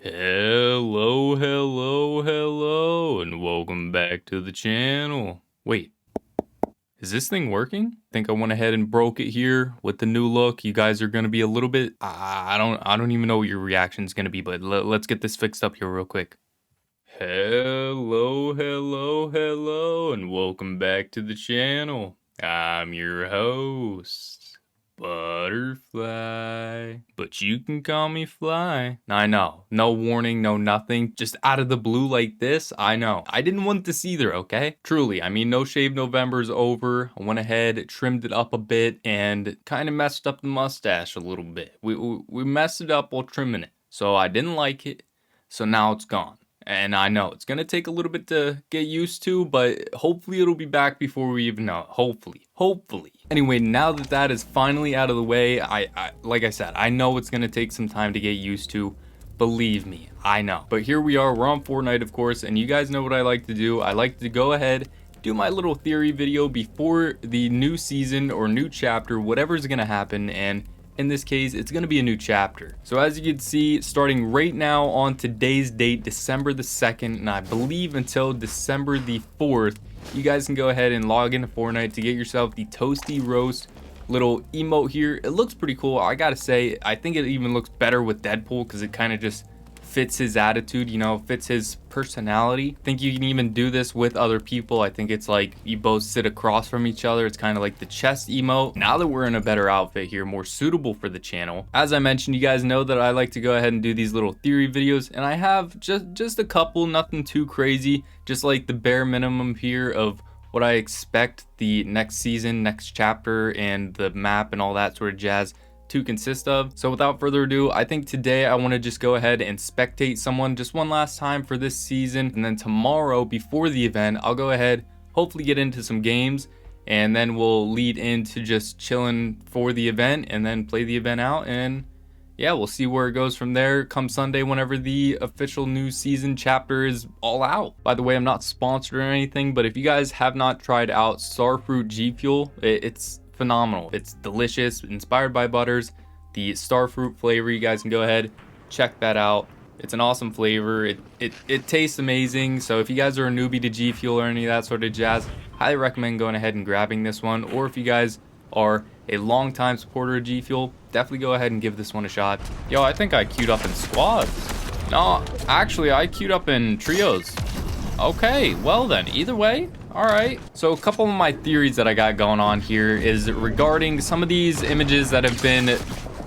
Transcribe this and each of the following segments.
Hello, and welcome back to the channel. Wait, is this thing working? I think I went ahead and broke it here with the new look. You guys are gonna be a little bit, I don't even know what your reaction is gonna be, but let's get this fixed up here real quick. Hello, and welcome back to the channel. I'm your host, Butterrflyy, but you can call me Fly. I know, no warning, no nothing, just out of the blue like this. I know, I didn't want this either, okay? Truly, I mean, No Shave November's over. I went ahead, trimmed it up a bit, and kind of messed up the mustache a little bit. We messed it up while trimming it, so I didn't like it, so now it's gone. And I know it's gonna take a little bit to get used to, but hopefully it'll be back before we even know it. Hopefully. Anyway, now that that is finally out of the way, like I said, I know it's gonna take some time to get used to. Believe me, I know. But here we are, we're on Fortnite, of course, and you guys know what I like to do. I like to go ahead, do my little theory video before the new season or new chapter, whatever's gonna happen, and in this case, it's going to be a new chapter. So as you can see, starting right now on today's date, December the 2nd, and I believe until December the 4th, you guys can go ahead and log into Fortnite to get yourself the Toasty Roast little emote here. It looks pretty cool. I gotta say, I think it even looks better with Deadpool because it kind of just fits his attitude, you know, fits his personality. I think you can even do this with other people. I think it's like you both sit across from each other. It's kind of like the chest emote. Now that we're in a better outfit here, more suitable for the channel, as I mentioned, you guys know that I like to go ahead and do these little theory videos, and I have just a couple, nothing too crazy, just like the bare minimum here of what I expect the next season, next chapter, and the map and all that sort of jazz to consist of. So without further ado, I think today I want to just go ahead and spectate someone just one last time for this season, and then tomorrow before the event I'll go ahead, hopefully get into some games, and then we'll lead into just chilling for the event and then play the event out, and yeah, we'll see where it goes from there come Sunday whenever the official new season chapter is all out. By the way, I'm not sponsored or anything, but if you guys have not tried out Starfruit G Fuel, it's phenomenal. It's delicious, inspired by butters. The starfruit flavor, you guys can go ahead, check that out. It's an awesome flavor. It tastes amazing. So if you guys are a newbie to G Fuel or any of that sort of jazz, highly recommend going ahead and grabbing this one. Or if you guys are a long-time supporter of G Fuel, definitely go ahead and give this one a shot. Yo, I think I queued up in squads. No, actually I queued up in trios. Okay, well then, either way, all right. So a couple of my theories that I got going on here is regarding some of these images that have been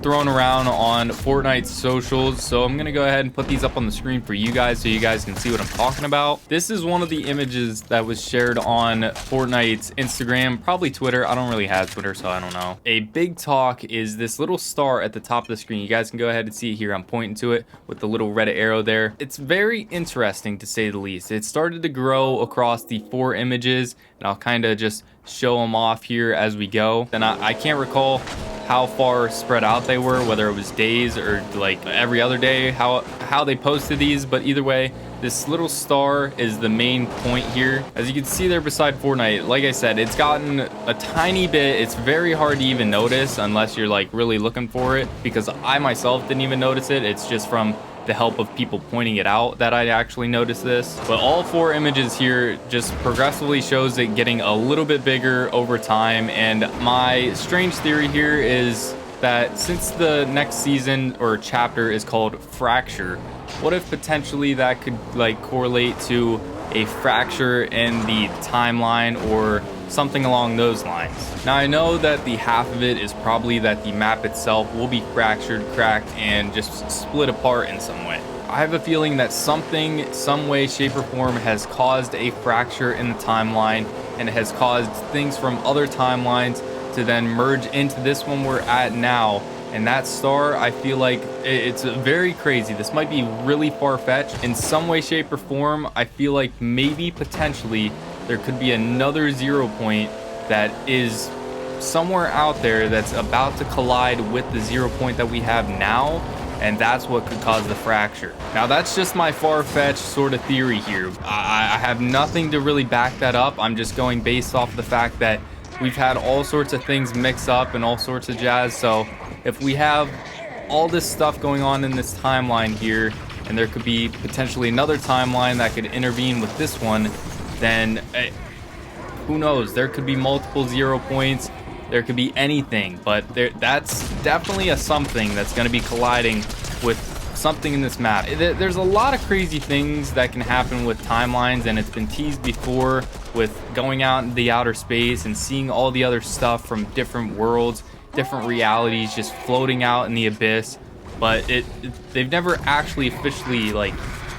thrown around on Fortnite socials. So I'm gonna go ahead and put these up on the screen for you guys so you guys can see what I'm talking about. This is one of the images that was shared on Fortnite's Instagram, probably Twitter. I don't really have Twitter, so I don't know. A big talk is this little star at the top of the screen. You guys can go ahead and see it here. I'm pointing to it with the little red arrow there. It's very interesting to say the least. It started to grow across the 4 images, and I'll kind of just show them off here as we go. And I can't recall how far spread out they were, whether it was days or like every other day, how they posted these, but either way, this little star is the main point here. As you can see there beside Fortnite, like I said, it's gotten a tiny bit. It's very hard to even notice unless you're like really looking for it, because I myself didn't even notice it. It's just from the help of people pointing it out that I actually noticed this. But all 4 images here just progressively shows it getting a little bit bigger over time. And my strange theory here is that since the next season or chapter is called Fracture, what if potentially that could like correlate to a fracture in the timeline or something along those lines? Now I know that the half of it is probably that the map itself will be fractured, cracked, and just split apart in some way. I have a feeling that something, some way, shape, or form has caused a fracture in the timeline, and it has caused things from other timelines to then merge into this one we're at now. And that star, I feel like it's very crazy. This might be really far-fetched. In some way, shape, or form, I feel like maybe potentially there could be another 0 point that is somewhere out there that's about to collide with the 0 point that we have now, and that's what could cause the fracture. Now that's just my far-fetched sort of theory here. I have nothing to really back that up. I'm just going based off the fact that we've had all sorts of things mix up and all sorts of jazz. So if we have all this stuff going on in this timeline here, and there could be potentially another timeline that could intervene with this one, then who knows? There could be multiple 0 points. There could be anything, but that's definitely a something that's going to be colliding with something in this map. There's a lot of crazy things that can happen with timelines, and it's been teased before with going out in the outer space and seeing all the other stuff from different worlds, different realities just floating out in the abyss. But they've never actually officially like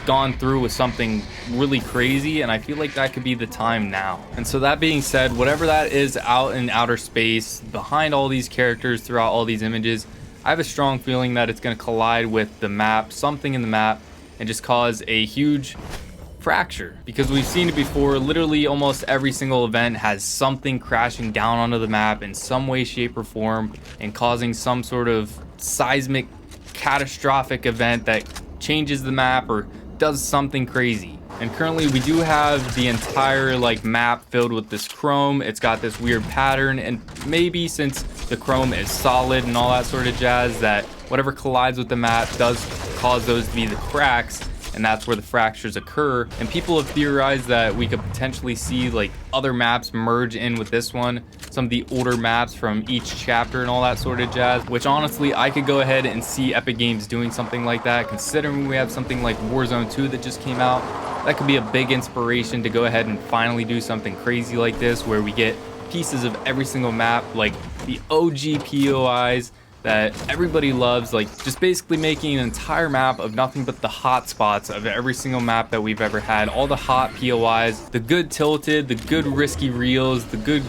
gone through with something really crazy, and I feel like that could be the time now. And so that being said, whatever that is out in outer space behind all these characters throughout all these images, I have a strong feeling that it's going to collide with the map, something in the map, and just cause a huge fracture, because we've seen it before. Literally almost every single event has something crashing down onto the map in some way, shape, or form, and causing some sort of seismic catastrophic event that changes the map or does something crazy. And currently we do have the entire like map filled with this chrome. It's got this weird pattern, and maybe since the chrome is solid and all that sort of jazz, that whatever collides with the map does cause those to be the cracks, and that's where the fractures occur. And people have theorized that we could potentially see like other maps merge in with this one, some of the older maps from each chapter and all that sort of jazz, which honestly I could go ahead and see Epic Games doing something like that, considering we have something like Warzone 2 that just came out. That could be a big inspiration to go ahead and finally do something crazy like this, where we get pieces of every single map, like the OG POIs that everybody loves, like just basically making an entire map of nothing but the hot spots of every single map that we've ever had. All the hot POIs, the good tilted, the good risky reels, the good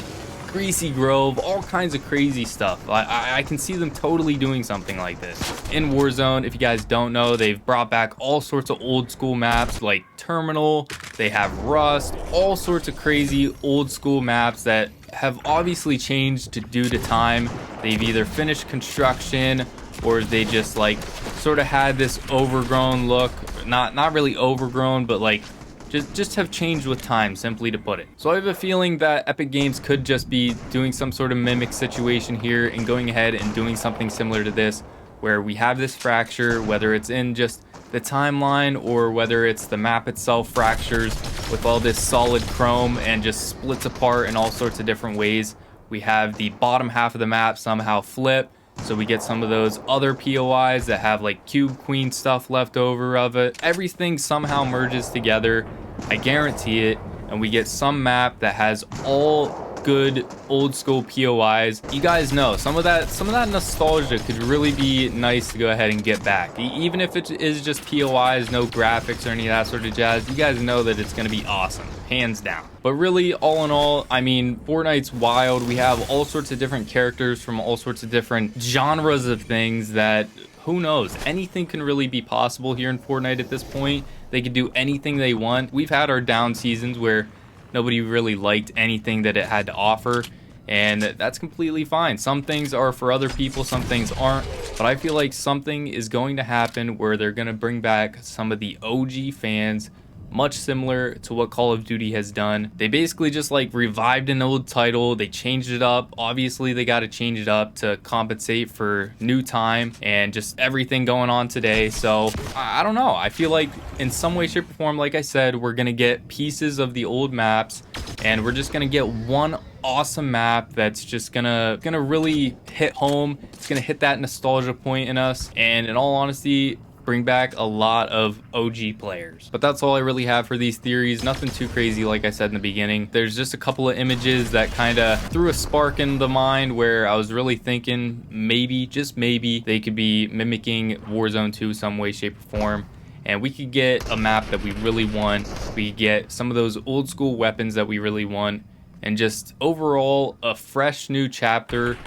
greasy grove, all kinds of crazy stuff. I can see them totally doing something like this. In Warzone, if you guys don't know, they've brought back all sorts of old school maps like Terminal, they have Rust, all sorts of crazy old school maps that have obviously changed due to time. They've either finished construction or they just like sort of had this overgrown look. Not really overgrown, but like just have changed with time, simply to put it. So I have a feeling that Epic Games could just be doing some sort of mimic situation here and going ahead and doing something similar to this, where we have this fracture, whether it's in just the timeline or whether it's the map itself fractures with all this solid chrome and just splits apart in all sorts of different ways. We have the bottom half of the map somehow flip, so we get some of those other POIs that have like Cube Queen stuff left over of it. Everything somehow merges together, I guarantee it, and we get some map that has all good old school POIs. You guys know some of that nostalgia could really be nice to go ahead and get back. Even if it is just POIs, no graphics or any of that sort of jazz, you guys know that it's going to be awesome, hands down. But really, all in all, I mean, Fortnite's wild. We have all sorts of different characters from all sorts of different genres of things that, who knows, anything can really be possible here in Fortnite at this point. They can do anything they want. We've had our down seasons where nobody really liked anything that it had to offer, and that's completely fine. Some things are for other people, some things aren't, but I feel like something is going to happen where they're going to bring back some of the OG fans, much similar to what Call of Duty has done. They basically just like revived an old title, they changed it up. Obviously they got to change it up to compensate for new time and just everything going on today. So I don't know, I feel like in some way, shape, or form, like I said, we're gonna get pieces of the old maps, and we're just gonna get one awesome map that's just gonna really hit home. It's gonna hit that nostalgia point in us, and in all honesty, bring back a lot of OG players. But that's all I really have for these theories. Nothing too crazy, like I said in the beginning. There's just a couple of images that kind of threw a spark in the mind where I was really thinking maybe, just maybe, they could be mimicking Warzone 2 some way, shape, or form, and we could get a map that we really want. We could get some of those old school weapons that we really want, and just overall a fresh new chapter,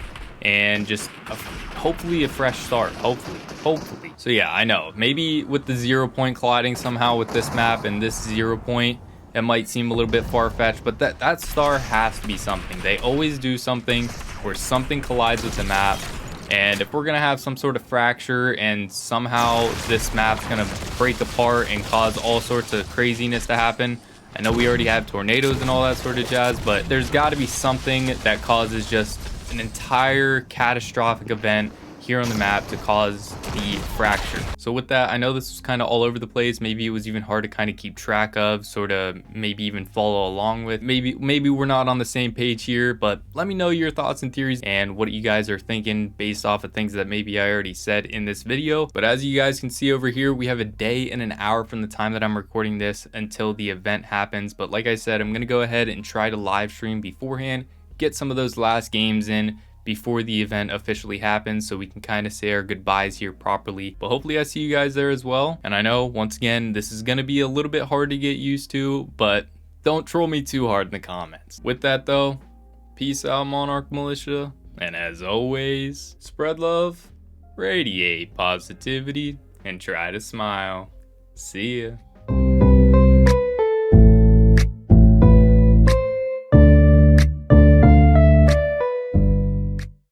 and just hopefully a fresh start. Hopefully. So yeah, I know maybe with the 0 point colliding somehow with this map and this 0 point, it might seem a little bit far-fetched, but that star has to be something. They always do something where something collides with the map, and if we're gonna have some sort of fracture and somehow this map's gonna break apart and cause all sorts of craziness to happen, I know we already have tornadoes and all that sort of jazz, but there's got to be something that causes just an entire catastrophic event, here on the map to cause the fracture. So with that, I know this was kind of all over the place. Maybe it was even hard to kind of keep track of, sort of maybe even follow along with. Maybe we're not on the same page here, but let me know your thoughts and theories and what you guys are thinking based off of things that maybe I already said in this video. But as you guys can see over here, we have a day and an hour from the time that I'm recording this until the event happens. But like I said, I'm gonna go ahead and try to live stream beforehand, get some of those last games in before the event officially happens, so we can kind of say our goodbyes here properly. But hopefully I see you guys there as well. And I know, once again, this is going to be a little bit hard to get used to, but don't troll me too hard in the comments. With that though, peace out, Monarch Militia. And as always, spread love, radiate positivity, and try to smile. See ya.